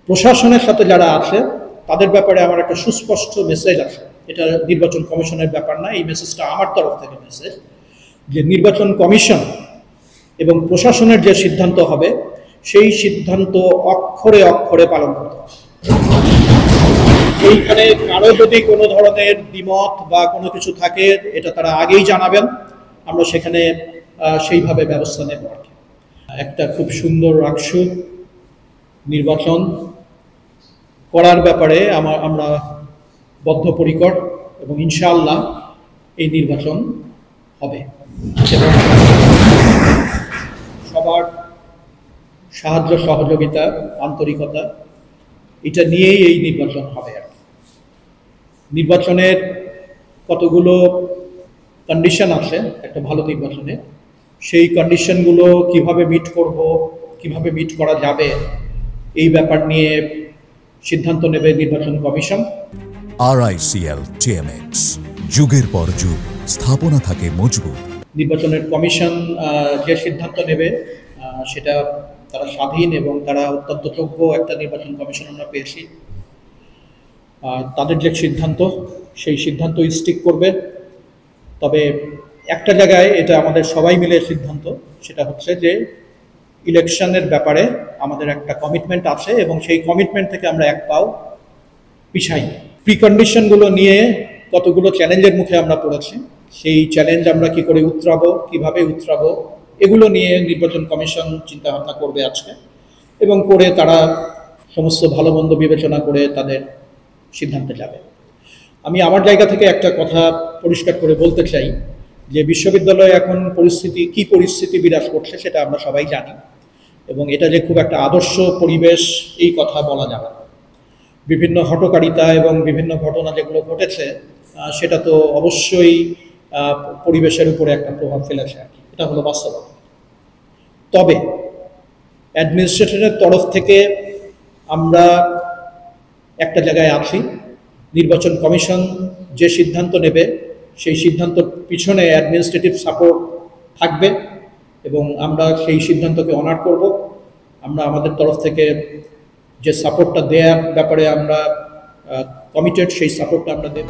প্রশাসনের সাথে যারা আছে তাদের ব্যাপারে আমার একটা সুস্পষ্ট মেসেজ আছে। এটা নির্বাচন কমিশনের ব্যাপার না, এই মেসেজটা আমার তরফ থেকে মেসেজ যে নির্বাচন কমিশন এবং প্রশাসনের যে সিদ্ধান্ত হবে সেই সিদ্ধান্ত অক্ষরে অক্ষরে পালন করতে হবে। এইখানে কারো যদি কোনো ধরনের দ্বিমত বা কোনো কিছু থাকে এটা তারা আগেই জানাবেন, আমরা সেখানে সেইভাবে ব্যবস্থা নেব আর কি। একটা খুব সুন্দর রাকসু নির্বাচন করার ব্যাপারে আমরা বদ্ধপরিকর এবং ইনশাআল্লাহ এই নির্বাচন হবে এবং সবার সাহায্য সহযোগিতা আন্তরিকতা এটা নিয়েই এই নির্বাচন হবে আর কি। নির্বাচনের কতগুলো কন্ডিশন আছে একটা ভালো নির্বাচনে, সেই কন্ডিশনগুলো কিভাবে মিট করব, কিভাবে মিট করা যাবে এই ব্যাপার নিয়ে সিদ্ধান্ত নেবে নির্বাচন কমিশন। RICL TMX, যুগের পর যুগ স্থাপনা থাকে মজবুত। নির্বাচনের কমিশন যে সিদ্ধান্ত নেবে সেটা তারা স্বাধীন এবং তারা অত্যন্ত যোগ্য একটা নির্বাচন কমিশন আমরা পেয়েছি। তাদের যে সিদ্ধান্ত সেই সিদ্ধান্ত স্টিক করবে। তবে একটা জায়গায় এটা আমাদের সবাই মিলে সিদ্ধান্ত, সেটা হচ্ছে যে ইলেকশনের ব্যাপারে আমাদের একটা কমিটমেন্ট আছে এবং সেই কমিটমেন্ট থেকে আমরা এক পাও পিছাই। প্রিকন্ডিশনগুলো নিয়ে কতগুলো চ্যালেঞ্জের মুখে আমরা পড়েছি, সেই চ্যালেঞ্জ আমরা কি করে উতরাবো, কিভাবে উতরাবো, এগুলো নিয়ে নির্বাচন কমিশন চিন্তাভাবনা করবে আজকে এবং করে তারা সমস্ত ভালো মন্দ বিবেচনা করে তাদের সিদ্ধান্তে যাবে। আমি আমার জায়গা থেকে একটা কথা পরিষ্কার করে বলতে চাই যে বিশ্ববিদ্যালয়ে এখন কি পরিস্থিতি বিরাজ করছে সেটা আমরা সবাই জানি এবং এটা যে খুব একটা আদর্শ পরিবেশ এই কথা বলা যাবে না। বিভিন্ন হঠকারিতা এবং বিভিন্ন ঘটনা যেগুলো ঘটেছে সেটা তো অবশ্যই পরিবেশের উপরে একটা প্রভাব ফেলেছে আর কি, এটা হলো বাস্তবতা। তবে অ্যাডমিনিস্ট্রেশনের তরফ থেকে আমরা একটা জায়গায় আছি, নির্বাচন কমিশন যে সিদ্ধান্ত নেবে সেই সিদ্ধান্তর পিছনে অ্যাডমিনিস্ট্রেটিভ সাপোর্ট থাকবে এবং আমরা সেই সিদ্ধান্তকে অনার করব। আমরা আমাদের তরফ থেকে যে সাপোর্টটা দেওয়ার ব্যাপারে আমরা কমিটেড, সেই সাপোর্টটা আমরা দেব।